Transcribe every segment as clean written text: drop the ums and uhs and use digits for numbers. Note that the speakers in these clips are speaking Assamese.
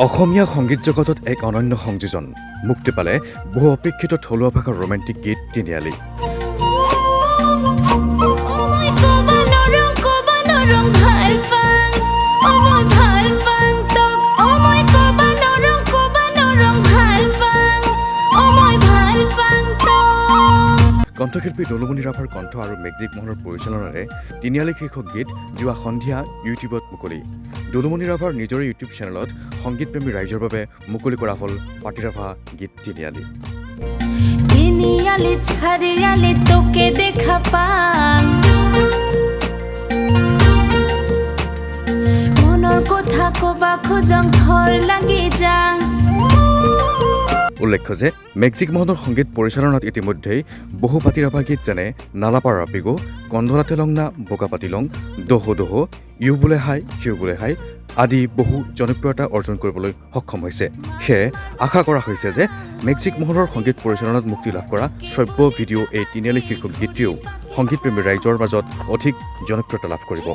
অসমীয়া সংগীত জগতত এক অনন্য সংযোজন মুক্তি পালে বহু অপেক্ষিত থলুৱা ভাষাৰ ৰোমান্টিক গীত তিনিআলি। কণ্ঠশিল্পী দুলুমণি ৰাভাৰ কণ্ঠ আৰু মেজিক মোহনৰ পৰিচালনাৰে তিনিআলি শীৰ্ষক গীত যোৱা সন্ধিয়া ইউটিউবত মুকলি। দুলুমণি ৰাভাৰ নিজৰে ইউটিউব চেনেলত সংগীতপ্ৰেমী ৰাইজৰ বাবে মুকলি কৰা হ'ল পাতি ৰাভা গীত তিনিআলি। তোকে দেখা পাম মনৰ কথা কবা খোজং থৰ লাগি যাং। উল্লেখ্য যে মেজিক মোহনৰ সংগীত পৰিচালনাত ইতিমধ্যেই বহু পাতি ৰাভা গীত যেনে নালাপাৰ ৰাপিগো, কন্ধলাতে লং না বোকা পাতি লং, দহো দহো, ইউ বোলে হাই সিউ বোলে হাই আদি বহু জনপ্ৰিয়তা অৰ্জন কৰিবলৈ সক্ষম হৈছে। সেয়ে আশা কৰা হৈছে যে মেজিক মোহনৰ সংগীত পৰিচালনাত মুক্তি লাভ কৰা শ্ৰব্য ভিডিঅ' এই তিনিআলি শীৰ্ষক গীতটিও সংগীতপ্ৰেমী ৰাইজৰ মাজত অধিক জনপ্ৰিয়তা লাভ কৰিব।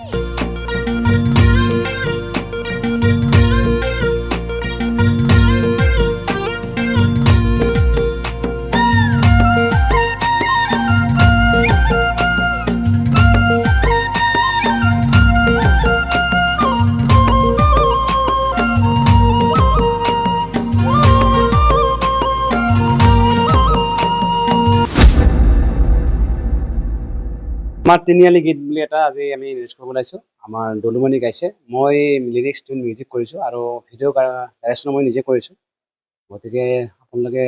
আমাৰ তিনিআলি গীত বুলি এটা আজি আমি ৰিলিজ কৰিব ওলাইছোঁ। আমাৰ দুলুমণি গাইছে, মই লিৰিক্স টিউন মিউজিক কৰিছোঁ আৰু ভিডিঅ' ডাইৰেকশ্যন মই নিজে কৰিছোঁ। গতিকে আপোনালোকে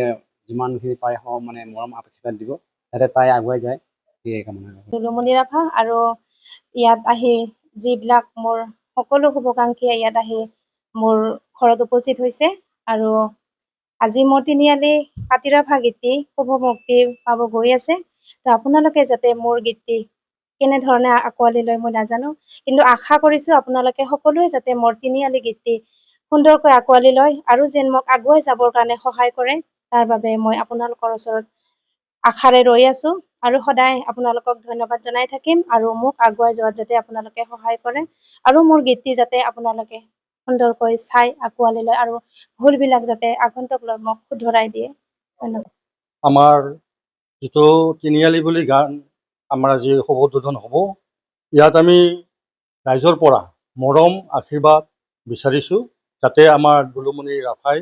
যিমানখিনি পাৰে মানে মৰম আশীৰ্বাদ দিব যাতে তাই আগুৱাই যায়, সেয়ে কামনা কৰোঁ। দুলুমণি ৰাভা আৰু ইয়াত আহি যিবিলাক মোৰ সকলো শুভাকাংক্ষীয়ে ইয়াত আহি মোৰ ঘৰত উপস্থিত হৈছে আৰু আজি মোৰ তিনিআলি পাতি ৰাভা গীতটি শুভ মুক্তি পাব গৈ আছে। তো আপোনালোকে যাতে মোৰ গীতটি কেনেধৰণে আঁকোৱালি লয় মই নাজানো, কিন্তু আশা কৰিছোঁ আপোনালোকে সকলোৱে যাতে মোৰ তিনিআলি গীতটি সুন্দৰকৈ আঁকোৱালি লয় আৰু যেন মোক আগুৱাই যাবৰ কাৰণে সহায় কৰে, তাৰ বাবে মই আপোনালোকৰ ওচৰত আশাৰে ৰৈ আছোঁ আৰু সদায় আপোনালোকক ধন্যবাদ জনাই থাকিম আৰু মোক আগুৱাই যোৱাত যাতে আপোনালোকে সহায় কৰে আৰু মোৰ গীতটি যাতে আপোনালোকে সুন্দৰকৈ চাই আঁকোৱালি লয় আৰু ভুলবিলাক যাতে আগন্তুক লৈ মোক শুধৰাই দিয়ে। ধন্যবাদ। আমাৰ যিটো তিনিআলি বুলি গান আমাৰ আজি শুভোদ্বোধন হ'ব, ইয়াত আমি ৰাইজৰ পৰা মৰম আশীৰ্বাদ বিচাৰিছোঁ যাতে আমাৰ দুলুমণি ৰাভাই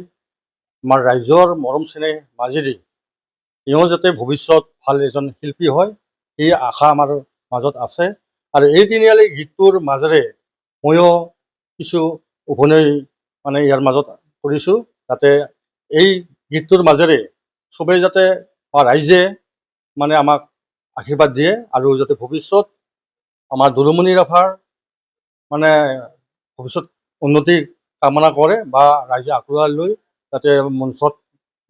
আমাৰ ৰাইজৰ মৰম চেনেহ মাজেদি তেওঁ যাতে ভৱিষ্যত ভাল এজন শিল্পী হয়, এই আশা আমাৰ মাজত আছে। আৰু এই তিনিআলি গীতটোৰ মাজেৰে ময়ো কিছু অভিনয় মানে ইয়াৰ মাজত কৰিছোঁ, যাতে এই গীতটোৰ মাজেৰে চবেই যাতে ৰাইজে মানে আমাক আশীৰ্বাদ দিয়ে আৰু যাতে ভৱিষ্যত আমাৰ দুলুমণি ৰাভাৰ মানে ভৱিষ্যত উন্নতি কামনা কৰে বা ৰাইজে আঁকোৱালি লৈ যাতে মঞ্চত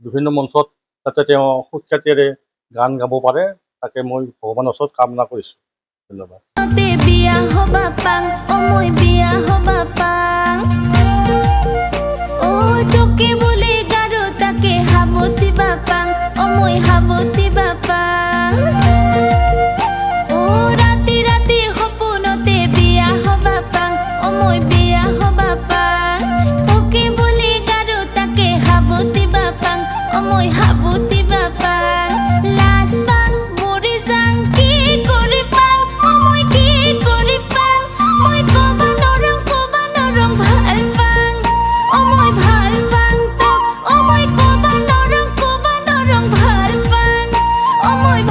বিভিন্ন মঞ্চত যাতে তেওঁ সুখ্যাতিৰে গান গাব পাৰে, তাকে মই ভগৱানৰ ওচৰত কামনা কৰিছোঁ। ধন্যবাদ। বিয়া হবা পাং মই বিয়া হবা পাং তোকে বলে গাৰো তাকে হাবতি বাপাং মই হাবতি বাপাং ৰাতি ৰাতি সপোনতে বিয়া হবা পাং মই বিয়া হবা পাং তোকে বলে গাৰো তাকে হাবতি বাপাং মই হাবতি বাপাং লাজ পাং মৰি যাং কি কৰি পাং মই কি কৰি পাং মই কবা নৰং ভাল পাং মই ভাল পাং তোক মই কবা নৰং ভাল পাং মই